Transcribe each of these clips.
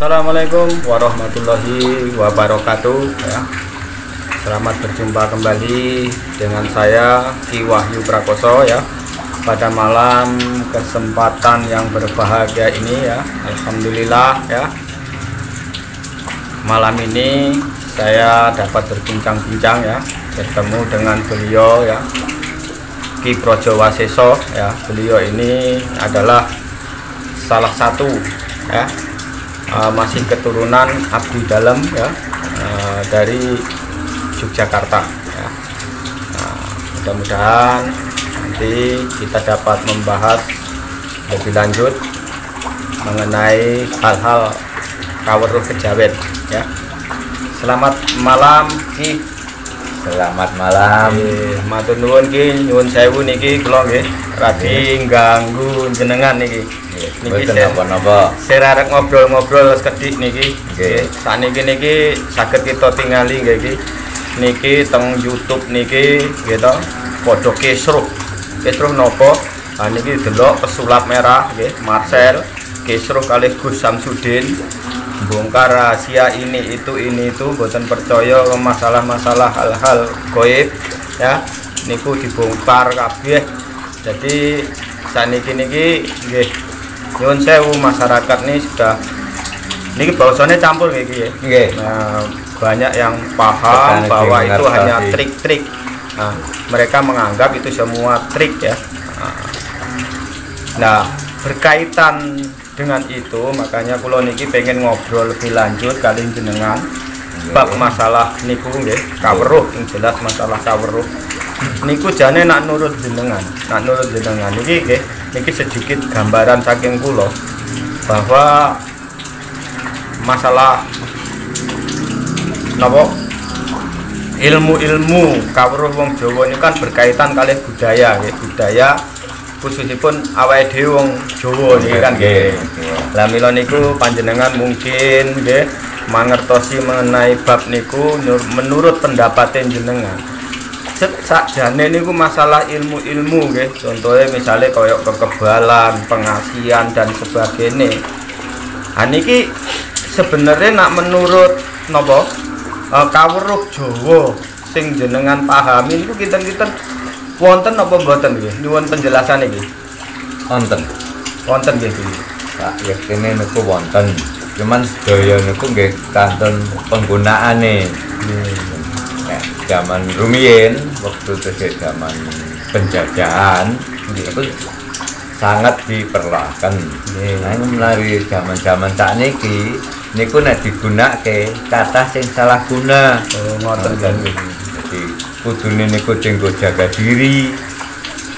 Assalamualaikum warahmatullahi wabarakatuh ya. Selamat berjumpa kembali dengan saya Ki Wahyu Prakoso ya. Pada malam kesempatan yang berbahagia ini ya, alhamdulillah ya. Malam ini saya dapat berbincang-bincang ya, bertemu dengan beliau ya, Ki Projowaseso ya. Beliau ini adalah salah satu ya, masih keturunan abdi dalam ya, dari Yogyakarta ya. Mudah-mudahan nanti kita dapat membahas lebih lanjut mengenai hal-hal kaweruh kejawen ya. Selamat malam Ki. Selamat malam. Matur nuwun Ki, nyuwun sewu niki kula nggih radi ganggu jenengan niki. Niki napa-napa. Saya arek ngobrol-ngobrol sekedhik niki. Nggih. Sakniki saged kita tingali nggih iki. Niki teng YouTube niki nggih to. Padha Kisruh. Kisruh napa? Ha niki delok pesulap merah nggih, Marcel Kisruh kalih Gus Samsudin. Bongkar rahasia ini itu mboten percaya ke masalah-masalah hal-hal gaib ya. Niku dibongkar kabeh. Jadi saniki niki nggih nyuwun sewu, masyarakat nih sudah niki bahasanya campur kayak gitu ya. Nggih. Nah, banyak yang paham bahwa itu hanya trik-trik. Nah, mereka menganggap itu semua trik ya. Nah, berkaitan dengan itu makanya kula niki pengen ngobrol lebih lanjut kali jenengan bab masalah niku nggih, kaweruh, yang jelas masalah kaweruh. Niku jane nak nurut jenengan niki nggih, niki sedikit gambaran saking kula bahwa masalah napa ilmu-ilmu kaweruh wong Jawa ini kan berkaitan kalih budaya nggih, budaya khususipun awake dhewe wong Jawa niki kan nggih. Lah mila niku panjenengan mungkin nggih mangertosi mengenai bab niku menurut pendapatnya jenengan. Sakjane niku masalah ilmu-ilmu nggih, contohnya misalnya kaya kekebalan, pengasihan dan sebagainya. Ha niki sebenarnya nak menurut napa kaweruh Jawa sing jenengan pahami niku kinten-kinten wonten apa mboten nggih? Nyuwun penjelasan iki. Wonten nggih iki. Sak yakine niku wonten. Cuman sedaya niku nggih kanten penggunaane. Nek zaman rumiyin waktu tesih zaman penjajahan niku sangat diperlukan. Nah, menawi zaman-zaman sakniki niku nek digunakake kathah sing salah guna. Oh, ngoten kan. Jadi kudune niku dinggo jaga diri,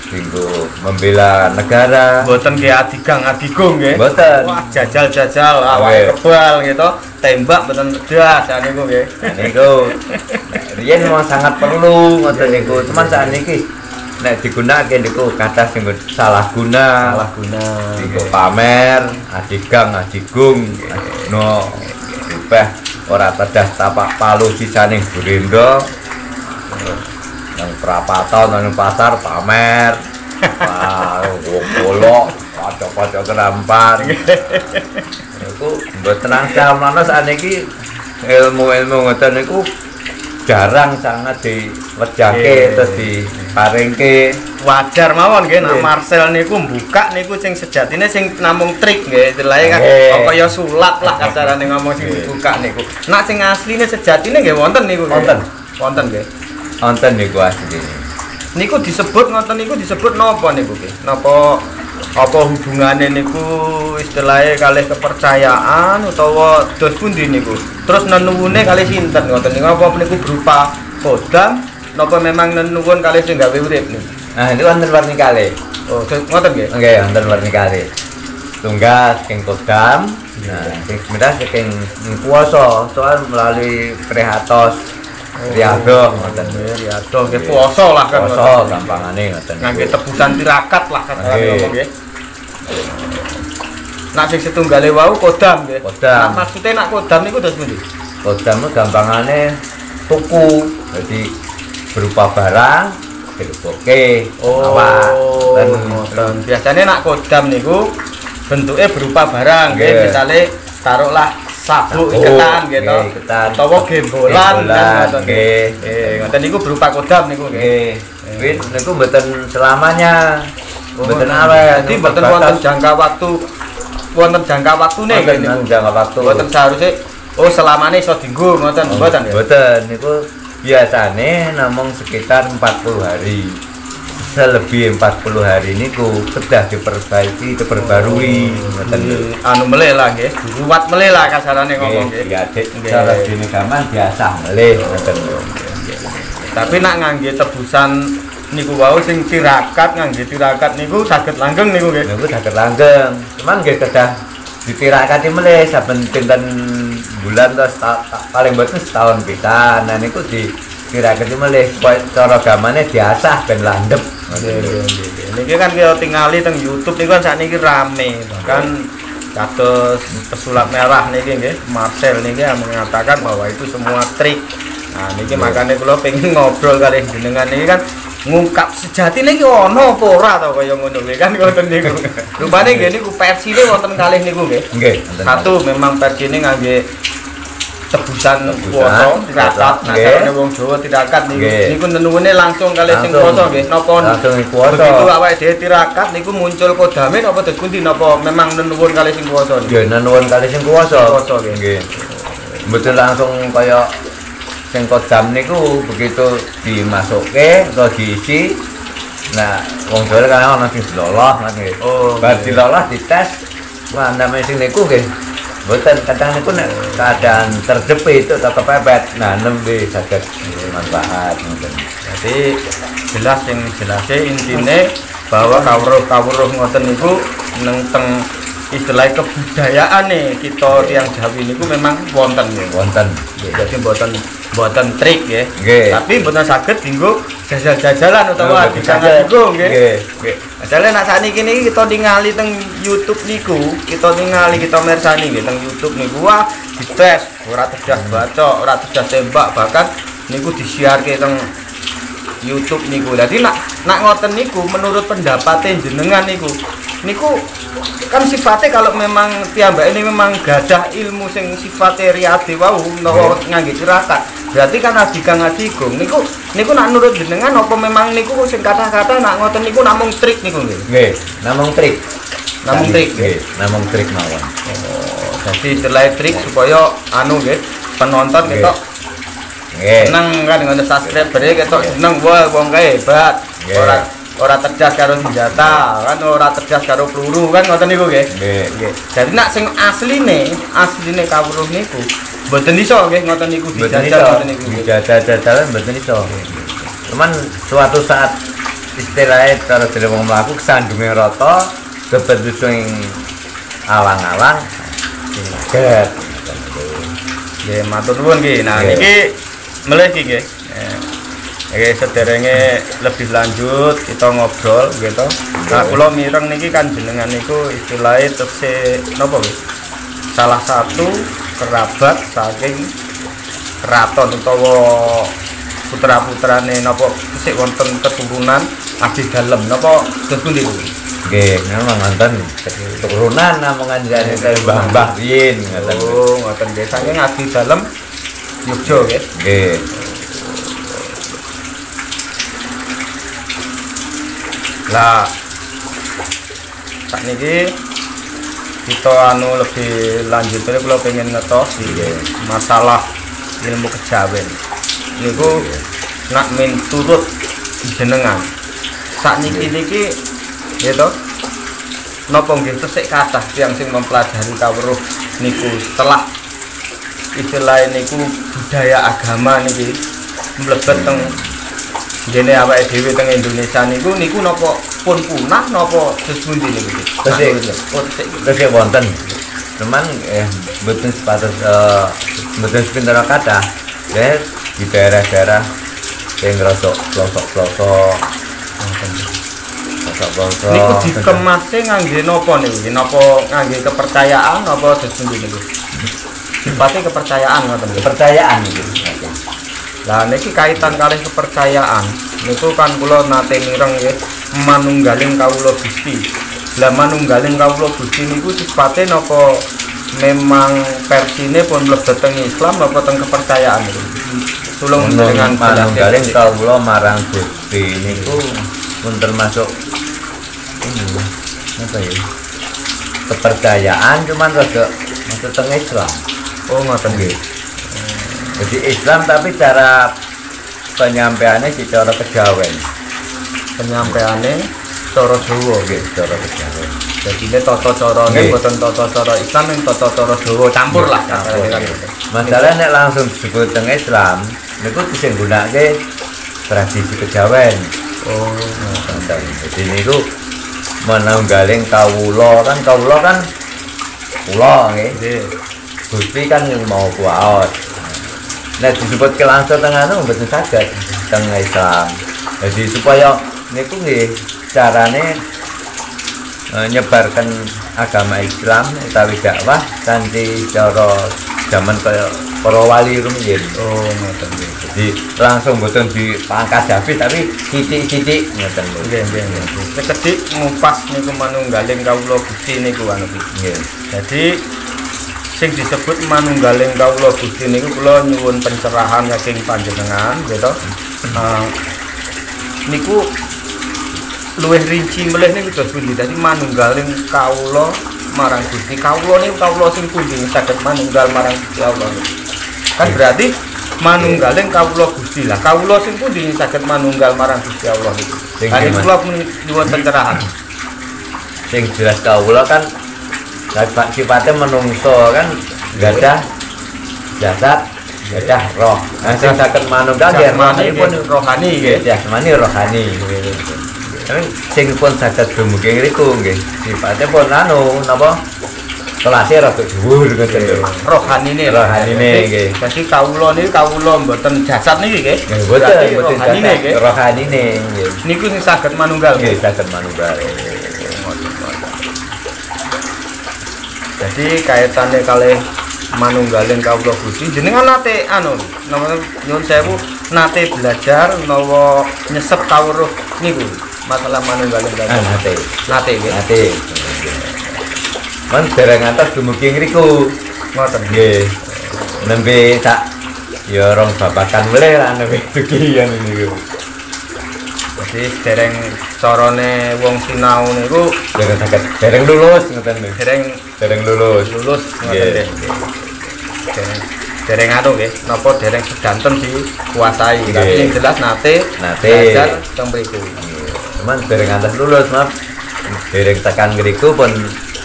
dinggo membela negara. Mboten nggih adigang-adigung nggih. Mboten. Wah, jajal-jajal awake kebal gitu, tembak mboten pedas niku nggih. Niku riyen memang sangat perlu ngoten niku. Cuman sakniki nek digunakake niku kathah sing salah guna. Dinggo pamer, adigang-adigung, no rupeh ora pedas tapak palu sisaning Burindo. Nang perapatan nang pasar pamer. Wah, golok, pocok-pocok kerampan. Niku mboten angsal menawa sakniki ilmu-ilmu ngoten niku jarang sangat diwejake terus diparingke. Wajar mawon nggih nek Marcel niku buka niku sing sejatine sing namung trik nggih, istilahnya kan kaya sulap lah kasarane ngomong sing buka niku. Nek sing asline sejatine nggih wonten niku. Wonten nggih. Wonten niku asline. Niku disebut ngoten niku disebut napa niku nggih? Napa apa hubungane niku istilahnya kalih kepercayaan utawa dos pundi niku? Terus nenuwune kalih sinten ngoten niku apa niku berupa kodam napa memang nenuwun kalih sing gawe urip niku? Nah, itu wonten warni kalih. Oh, ngoten nggih? Nggih, wonten warni kalih. Tunggal saking kodam, nah sing sebenarnya saking puasa, soal melalui prihatos. Riado ngoten riado nggih puasa lah kan. Puasa gampangane ngoten. Ngangge tebusan tirakat lah kasarane ngomong nggih. Nak sing setunggale wau kodam nggih. Kodam. Nah, maksude nak kodam niku dos pundi? Kodam ku gampangane tuku. Jadi berupa barang dilukoke. Biasanya nak kodam niku bentuknya berupa barang nggih, misale taruhlah sabuk iketan gitu. Iketan. Utawa gembolan kan ngoten. Nggih. Ngoten niku berupa kodam niku nggih. Nggih. Niku mboten selamanya. Mboten awet. Jadi mboten wonten jangka waktu nih niku. Jangka waktu. Mboten seharusnya selamane iso dienggo ngoten mboten. Mboten niku biasane namung sekitar 40 hari. Selebih 40 hari niku kedah diperbaiki, diperbarui ngoten lho. Anu meleh lah nggih, ruwat meleh lah kasarane ngomong nggih. Nggih, Dik. Cara dene gaman biasa meleh ngoten lho. Tapi nak ngangge tebusan niku wau sing tirakat ngangge tirakat niku saged langgeng niku nggih. Niku saged langgeng. Cuman nggih kedah ditirakati meleh saben pinten bulan terus paling mboten setahun pisan. Nah niku ditirakati meleh supaya cara gamane diasah ben landhep. Niki kan kita tingali teng YouTube niku kan sakniki rame. Bahkan kados pesulap merah niki nggih, Marcel niki mengatakan bahwa itu semua trik. Nah niki makanya kula pengen ngobrol kali jenengan niki kan ngungkap sejati niki ono apa ora to kaya ngono nggih kan ngoten niku. Rupane nggih niku versine wonten kalih niku nggih. Nggih. Satu memang versine ngangge tebusan kuoso tirakat. Nah karena wong Jawa tirakat niku nenuwune langsung kalih sing kuoso nggih. Napa langsung kuoso. Begitu awake dhewe tirakat niku muncul kodame napa pundi napa memang nenuwun kalih sing kuoso niku. Nggih, nenuwun kalih sing kuoso. Kuoso nggih. Mboten langsung kaya sing kodam niku begitu dimasukke atau diisi. Nah, wong Jawa kan ana sing diloloh nggih. Bar diloloh dites. Wah, namanya sing niku nggih. Mboten kadang niku nek keadaan terjepit itu tetep pepet. Nah, nembe saged manfaat ngoten. Jadi jelas yang jelasnya intine bahwa kawruh ngoten niku neng teng istilah kebudayaan nih kita tiang Jawi niku memang wonten ya. Wonten. Jadi mboten trik ya. Tapi mboten saged dienggo jajal-jajalan utawa disangat dienggo nggih. Nggih. Asale nek sakniki niki kita ningali teng YouTube niku, kita mirsani nggih teng YouTube niku wah dites ora tegas baca, ora tegas tembak bahkan niku disiarke teng YouTube niku. Dadi nak ngoten niku menurut pendapatnya jenengan niku kan sifatnya kalau memang piyambak ini memang gadah ilmu sing sifatnya riyadi wau utawa ngangge tirakat. Berarti kan adigang niku nak nurut jenengan apa memang niku sing kata-kata nak ngoten niku namung trik niku nggih. Nggih, namung trik. Namung trik nggih, namung trik mawon. Jadi istilah trik supaya anu nggih penonton ketok seneng kan dengan subscriber ketok seneng wah wong kae hebat. Ora terjas karo senjata, kan ora terjas karo peluru kan ngoten niku nggih. Nggih. Jadi nak sing asline kawruh niku mboten iso nggih ngoten niku dijajal ngoten niku. Dijajal mboten iso. Cuman suatu saat istilahnya cara dhewe wong mlaku sandunge rata, kebetu sing alang-alang. Nggih. Nggih, matur nuwun nggih. Nah niki melih iki nggih. Oke, sederenge lebih lanjut kita ngobrol gitu. Nah, kula mireng niki kan jenengan niku istilahnya tesih napa nggih? Salah satu kerabat saking keraton utawa putra-putrane napa tesih wonten keturunan abdi dalem napa terus pundi niku? Nggih, memang wonten keturunan namung anjane Mbah riyin ngoten. Oh, ngoten nggih. Saking abdi dalem Yogya nggih. Nggih. Lah sakniki kita anu lebih lanjutnya kalau pengen ngetos masalah ilmu kejawen niku nak menurut jenengan sakniki niki gitu napa nggih tesih kathah tiyang sing mempelajari kawruh niku setelah istilah niku budaya agama niki mlebet teng dene awake dhewe teng Indonesia niku napa pun punah napa sesundi niku. Tesih wonten. Cuman mboten sepatus mboten sepinten kathah. Ya di daerah-daerah sing rosok pelosok-pelosok. Niku dikemase ngangge napa niku? Napa ngangge kepercayaan napa sesundi niku? Sifatnya kepercayaan ngoten. Kepercayaan niku. Lah niki kaitan kalih kepercayaan niku kan kula nate mireng nggih manunggaling kawula Gusti. Lah manunggaling kawula Gusti niku sipate napa memang versine pun mlebet teng Islam apa teng kepercayaan itu. Tulung dengan manunggaling kawula marang Gusti niku pun termasuk ini apa ya? Kepercayaan cuman rada masuk teng Islam. Oh ngoten nggih. Jadi Islam tapi cara penyampaiannya secara kejawen. Penyampaiannya cara Jawa Nggih, cara kejawen. jadi ini tata carane boten tata cara Islam yang tata cara Jawa campur lah masalah nek langsung disebut teng Islam niku sing gunakake tradisi kejawen. oh ngoten. Jadi niku manunggaling kawula kan kula nggih. Gusti kan yang mau kuwaos. Nek disebut ke langsung teng anu mboten saged teng Islam. Jadi supaya niku nggih carane nyebarkan agama Islam utawi dakwah kanthi cara zaman kaya para wali rumiyin. oh ngoten nggih. Jadi langsung mboten dipangkat habis tapi sithik-sithik ngoten lho. Nggih nggih. Sekedhik ngupas niku manunggaling kawula Gusti niku anu nggih. Jadi sing disebut manunggaling kawula Gusti niku kula nyuwun pencerahan saking panjenengan gitu. Niku luwih rinci melih niku dos pundi. Dadi manunggaling kawula marang Gusti. Kawula niku kawula sing pundi saged manunggal marang Gusti Allah. Kan berarti manunggaling kawula Gusti lah. Kawula sing pundi saged manunggal marang Gusti Allah niku. Kan kula nyuwun pencerahan. Sing jelas kawula kan sifatnya menungso kan gadah jasad gadah roh. Nah sing saged manunggal jasmani pun rohani nggih. Jasmani rohani. Tapi sing pun saged dumugi ngriku nggih. Sifatnya pun anu napa? Kelasé rada dhuwur ngoten lho. Rohanine nggih. Dadi kawula niku kawula mboten jasad niki nggih. Mboten rohanine nggih. Rohanine nggih. Niku sing saged manunggal nggih, saged manunggal. Jadi kaitannya kalih manunggaling kawula Gusti jenengan nate anu namanya nyuwun sewu nate belajar menawa nyesep kawruh niku masalah manunggaling kawula nate nggih man dereng ngantos dumugi ngriku ngoten nggih nembe sak ya rong babakan melih lah nembe tukian niku. Jadi dereng carane wong sinau niku dereng saged dereng lulus ngoten lho. Dereng lulus ngoten nggih. Dereng anu nggih, napa dereng sedanten dikuasai. Tapi yang jelas nate belajar teng mriku. Cuman dereng ngantos lulus, maaf. Dereng tekan ngriku pun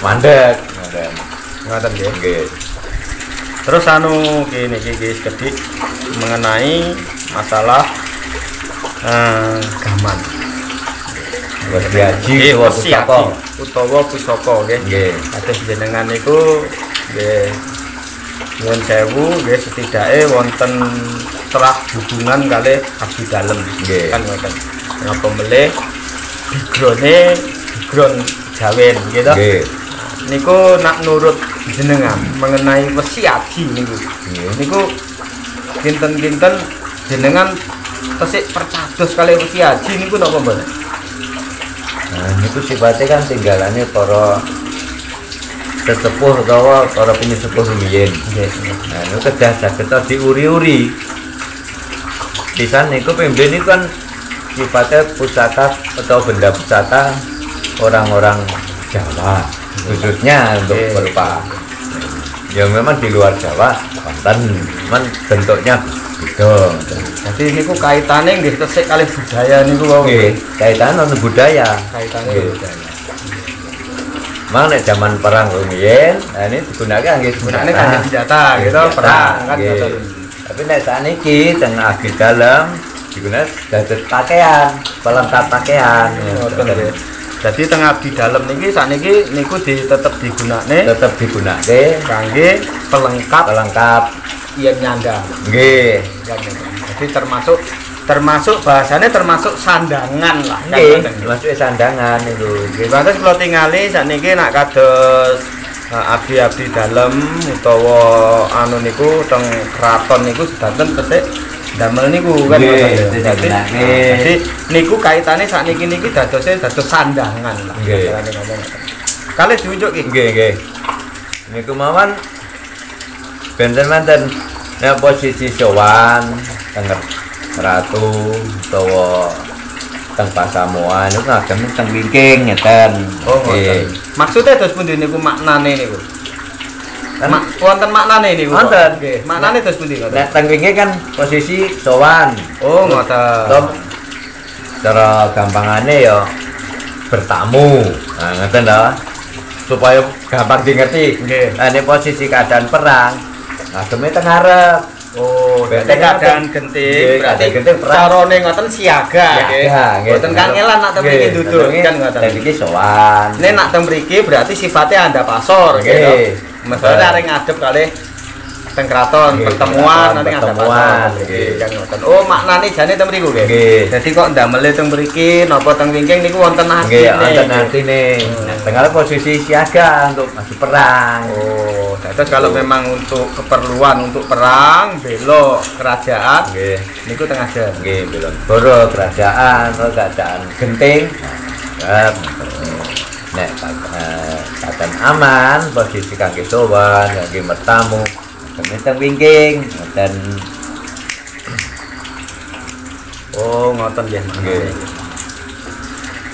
mandek. Ngoten nggih. Terus anu kene iki sekedhik mengenai masalah gaman. Wasiaji utawa pusaka nggih. Kados jenengan niku nggih nyuwun sewu nggih setidake wonten telah hubungan kalih abdi dalem kan ngoten. Napa melih background Jawen gitu. Niku nak nurut jenengan mengenai wasiaji niku. Niku kinten-kinten jenengan tesik percados kalih wasiaji niku napa mboten? Nah, niku sifatnya kan tinggalannya para sesepuh utawa para penyesepuh rumiyin. Nah, niku kedah saged diuri-uri. Pisan niku pemben niku kan sifatnya pusaka atau benda pusaka orang-orang Jawa, khususnya untuk berupa yang memang di luar Jawa, Banten, cuman bentuknya beda. Jadi niku kaitane nggih tesik kalih budaya niku wae. Nggih, kaitane ono budaya. Kaitane budaya. Mang nek zaman perang rumiyin, nah ini digunakan nggih gunane kan senjata gitu, perang kan ngoten. Tapi nek saniki teng abdi dalem digunakan dados pakaian, pelengkap pakaian. Ngoten nggih. Jadi teng abdi dalem niki sakniki niku tetep digunakake kangge pelengkap yen nyandang. Nggih. Jadi termasuk bahasane termasuk sandangan lah. Nggih, termasuk sandangan itu. Nggih, pantes kula tingali sakniki nak kados abdi-abdi dalem utawa anu niku teng kraton niku sedanten tesik damel niku kan. Jadi niku kaitane sakniki niki dados sandangan lah. Nggih. Kalih diunjuk iki. Nggih. niku mawon benten-benten nek posisi sowan teng Ratu utawa teng Pasamuan niku ngagem teng wingking ngeten. Oh, ngoten. Maksudnya terus pundi niku maknane niku? Wonten maknane niku. Wonten. Nggih, maknane terus pundi ngoten? Nek teng wingking kan posisi sowan. Oh, ngoten. Cara gampangane ya bertamu. Nah, ngeten to. Supaya gampang dimengerti. Nggih. Nah, ini posisi keadaan perang. Ngademe teng ngarep. Oh, berarti keadaan genting, berarti genting perang. carane ngoten siaga nggih. Mboten kangelan nak teng mriki duduk kan ngoten. Dadi iki sowan. Nek nak teng mriki berarti sifatnya anda pasor nggih to. Mesane areng ngadep kalih teng kraton pertemuan nanti ada pasar nggih kan ngoten. Oh, maknane jane teng mriku nggih. Nggih. Dadi kok ndamel teng mriki napa teng wingking niku wonten artine. Nggih, wonten artine. Tengah posisi siaga untuk maju perang. Oh, terus kalau memang untuk keperluan untuk perang belok kerajaan Nggih. niku teng ajen. Nggih, belum. Boro kerajaan, kerajaan genting. Nek keadaan aman, posisi kangge sowan, kangge mertamu, teng wingking, ngoten. Oh, ngoten nggih. Nggih.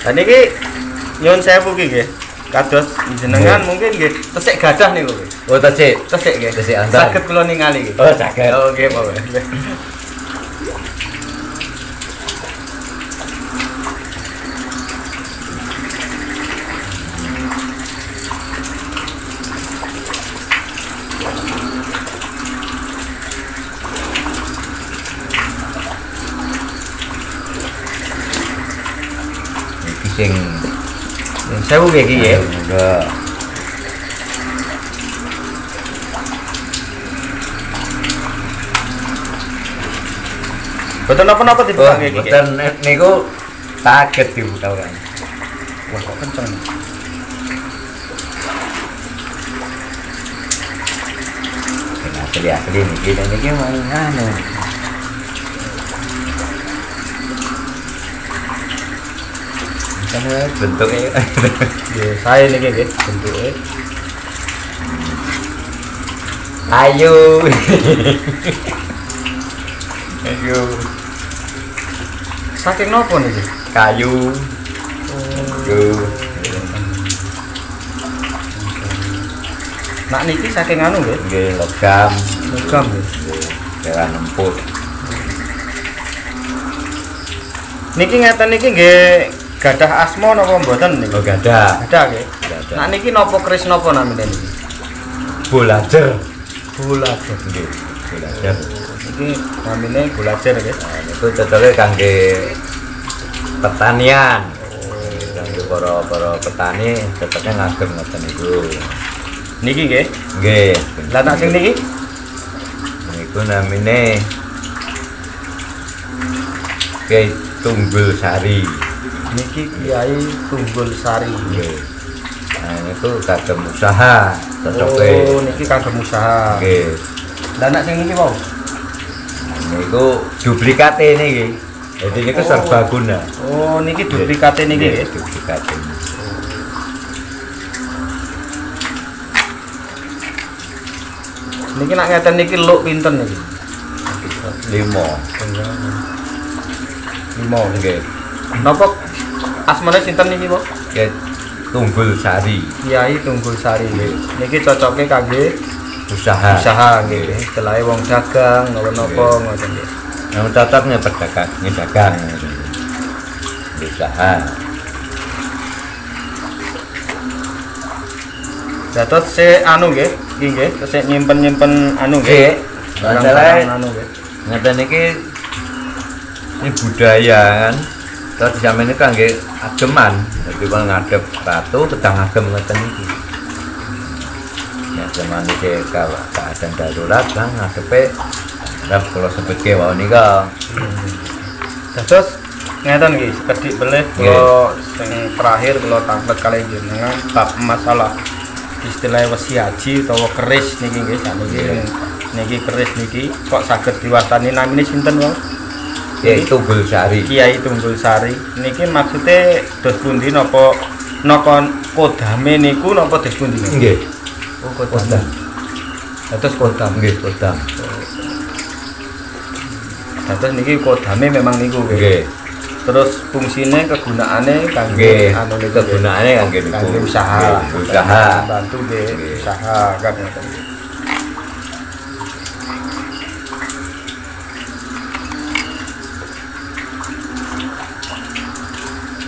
Lah niki nyuwun sewu ki nggih. Kados jenengan mungkin nggih tesik gadah niku nggih. Oh, tesik. Tesik nggih. Tesik antar. Saged kula ningali nggih. Oh, saged. Oh, nggih, Pak. Sing Sewu nggih iki nggih. enggak. Boten napa-napa dibuka Oh, nggih iki. boten niku kaget dibuka kan. Wah, kok kenceng. Asli niki anu. Karena bentuknya Nggih, saya niki nggih bentuke. ayo. Ayo. Saking napa niki? Kayu. Yo. Nak niki saking anu nggih, Nggih logam. logam nggih. Jalan empuk. Niki ngeten niki nggih gadah asma napa mboten niki? Oh gadah. Gadah nggih. Gadah. Nak niki napa kris napa namine niki? Bolajer. Bulajar. Nggih. Bolajer. Iki namine bulajar nggih. Nah, itu cocoknya kangge pertanian. Kangge para petani cocoknya ngagem ngoten niku. Niki nggih. Nggih. Lah nak sing niki Niku namine Kiai Tunggul Sari. niki Kiai Tunggul Sari. Nggih. Nah, niku kagem usaha cocoke. Oh, niki kagem usaha. Nggih. Lah nak sing niki wau. Niku duplikate niki. Jadi niku serbaguna. Oh, niki duplikate niki nggih. Duplikate. Niki nak ngeten niki luk pinten niki? 5. 5 Nggih. Napa asmane sinten niki, Bu? Kiai Tunggul Sari. Kiai Tunggul Sari nggih. Niki cocoke kangge Usaha. usaha nggih. Selae wong dagang napa-napa ngoten nggih. Yang cocoknya berdagang, dagang. Usaha. Dados se anu nggih, iki nggih, tesih nyimpen-nyimpen anu Nggih. nggih. Masalah Barang-barang anu nggih. ngeten iki ini budaya kan. Terus disamene kangge ageman. Dadi wong ngadep ratu kedang agem ngeten iki. Ya zaman iki keadaan darurat kan ngadepe arep kula sebutke wae nika. Dados ngeten nggih, sekedhik belih kula sing terakhir kula tanglet kalih jenengan bab masalah istilah wesi haji utawa keris niki nggih sakniki. Niki keris niki kok saged diwastani namine sinten wae? Kiai Tunggul Sari. Kiai Tunggul Sari. Niki maksude dos pundi napa kodame niku napa dos pundi? Nggih. Oh, kodam. Dados kodam. Nggih, kodam. Dados niki kodame memang niku Nggih. Terus fungsine kegunaane Nggih, kangge anu niku kegunaane kangge niku. kangge usaha. Nggih, usaha. Bantu nggih, usaha kan ngoten.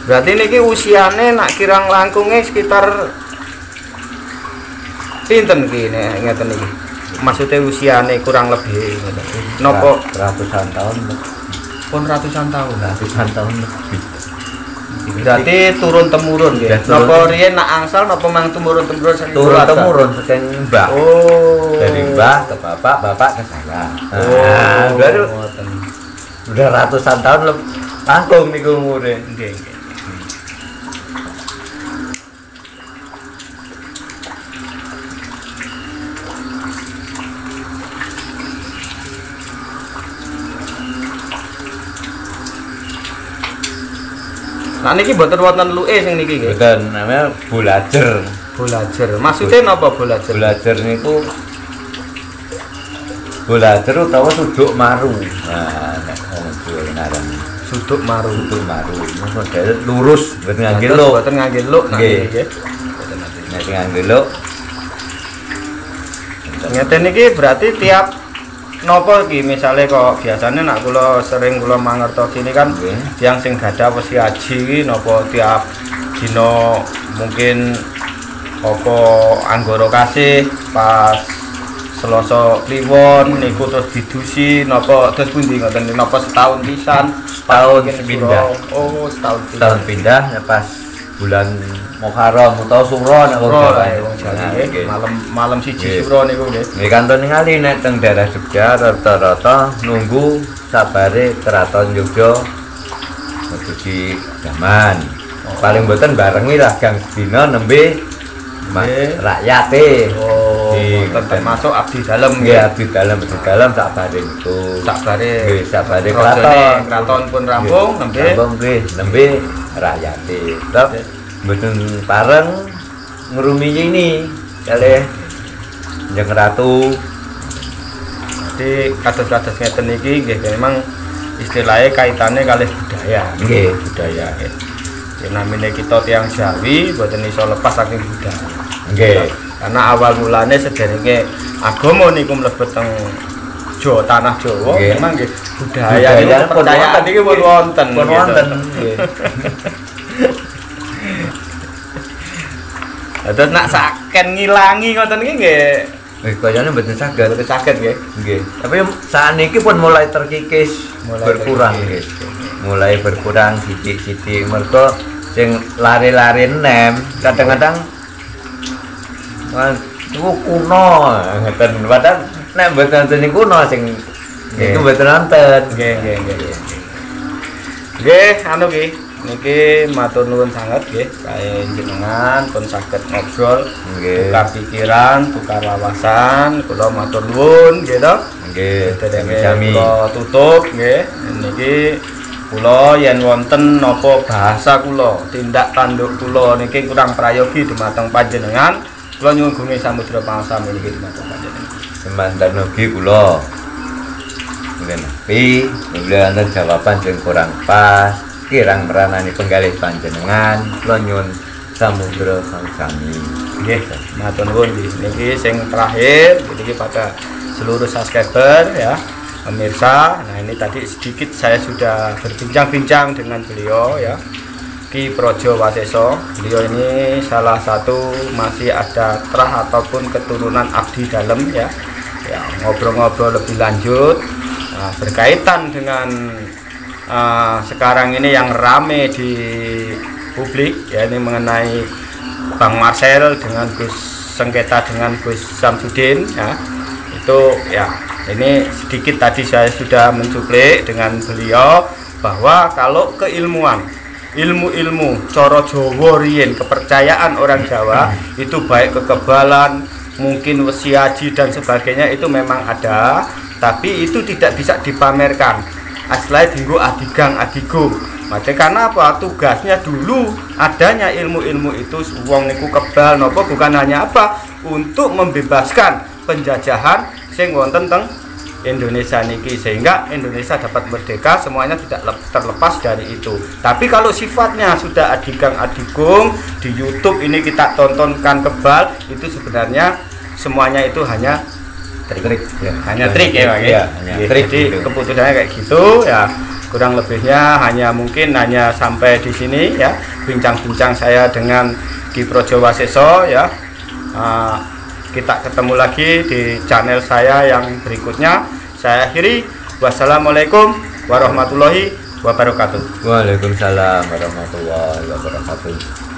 Berarti niki usiane nak kirang langkunge sekitar pinten ki nek ngeten iki. Maksudnya usiane kurang lebih ngoten. Napa ratusan tahun? pun ratusan tahun. Ratusan tahun lebih. Berarti turun temurun nggih. Napa riyen nak angsal napa mang temurun saking turun temurun saking mbah. Oh. Dari mbah ke bapak, bapak ke saya. Oh, baru ngoten. udah ratusan tahun langkung niku umure. Nggih, nggih. Nah niki mboten wonten luke sing niki nggih. Mboten, namanya bulajer. Bolajer. Maksudnya napa bolajer? Bulajer niku bulajer utawa suduk maru. Nah, nek wong Jawa ngaran Suduk maru. suduk maru. Model lurus, mboten ngangge Dados luk. Mboten ngangge luk nah Nggih. niki nggih. Nek sing ngangge luk. Ngeten iki berarti tiap nopo iki misale kok biasanya nak kula sering kula mangertosi ini kan Nggih. yang sing gadah wesi haji iki napa tiap dina mungkin apa anggara kasih pas Selasa Kliwon niku terus didusi napa terus pundi ngoten napa setahun pisan Setahun Pas mungkin pindah. suro. Oh setahun pisan. Tahun pindah ya pas bulan Muharram utawa Suro nek wong Suro Jawa. lah wong Jawa Nah, nggih. nggih. Malam siji Nggih. suro niku nggih. Nek kantun ningali nek teng daerah Jogja rata-rata nunggu sabare keraton Jogja menuju zaman. Paling mboten barengi lah gang sedina nembe Nggih. rakyate. Oh, Nggih, termasuk abdi dalam nggih abdi dalam sak bare niku. Sakbare Nggih, sakbare rajane keraton. keraton pun rampung nembe Rampung nggih, nembe rakyate. Tetep mboten pareng ngrumiyi ini kalih Kanjeng Ratu. jadi kados-kados ngeten iki nggih memang istilahnya kaitannya kalih budaya. Nggih, Budaya nggih. Ya namine kita tiang Jawi mboten iso lepas saking budaya. nggih. Karena awal mulane sederenge agama niku mlebet teng Jawa tanah Jawa Nggih. memang nggih budaya Budaya niku pun kepercayaan wonten. iki pun wonten. Pun gitu. wonten. Nggih. Terus nak saken ngilangi ngoten iki nggih Wis kayane mboten saged. boten saged nggih. Nggih. Tapi saat pun mulai terkikis, Mulai berkurang terkikis. nggih. Mulai berkurang sithik-sithik mergo sing lari-lari nem kadang-kadang itu kuno ngeten padahal nek mboten wonten kuno sing Nggih. itu mboten wonten. Nggih, nggih, nggih. Nggih, anu nggih. Niki matur nuwun sanget nggih kae jenengan pun saged ngobrol, Nggih. tukar pikiran, tukar wawasan. Kula matur nuwun nggih to. Nggih, Sedherenge sami-sami. kula tutup nggih. Niki kula yen wonten napa bahasa kula, tindak tanduk kula niki kurang prayogi dumateng panjenengan, kula nyuwun gunging samudra pangsami niki dumateng panjenengan. Semanten ugi kula. Mungkin tapi bila ada jawaban yang kurang pas, kirang meranani penggalih panjenengan, kula nyuwun samudra sami. Nggih, matur nuwun nggih. Niki sing terakhir niki pada seluruh subscriber ya, pemirsa. Nah, ini tadi sedikit saya sudah berbincang-bincang dengan beliau ya. Ki Projo Waseso. Beliau ini salah satu masih ada terah ataupun keturunan abdi dalam ya. Ya, ngobrol-ngobrol lebih lanjut berkaitan dengan sekarang ini yang rame di publik ya, ini mengenai Bang Marcel dengan Gus sengketa dengan Gus Samsudin ya. Itu ya, ini sedikit tadi saya sudah mencuplik dengan beliau bahwa kalau keilmuan ilmu-ilmu coro Jawa riyen, kepercayaan orang Jawa itu baik kekebalan, mungkin wesi haji dan sebagainya itu memang ada, tapi itu tidak bisa dipamerkan. Aslai dinggo adigang adigo. Mate karena apa? Tugasnya dulu adanya ilmu-ilmu itu wong niku kebal nopo bukan hanya apa? untuk membebaskan penjajahan sing wonten teng Indonesia niki, sehingga Indonesia dapat merdeka, semuanya tidak terlepas dari itu. Tapi kalau sifatnya sudah adigang-adigung di YouTube ini kita tontonkan kebal, itu sebenarnya semuanya itu hanya trik ya, hanya trik ya Pak ya. Trik. Jadi keputusannya kayak gitu ya. Kurang lebihnya mungkin hanya sampai di sini ya, bincang-bincang saya dengan Ki Praja Waseso ya. Kita ketemu lagi di channel saya yang berikutnya. Saya akhiri. Wassalamualaikum warahmatullahi wabarakatuh. Waalaikumsalam warahmatullahi wabarakatuh.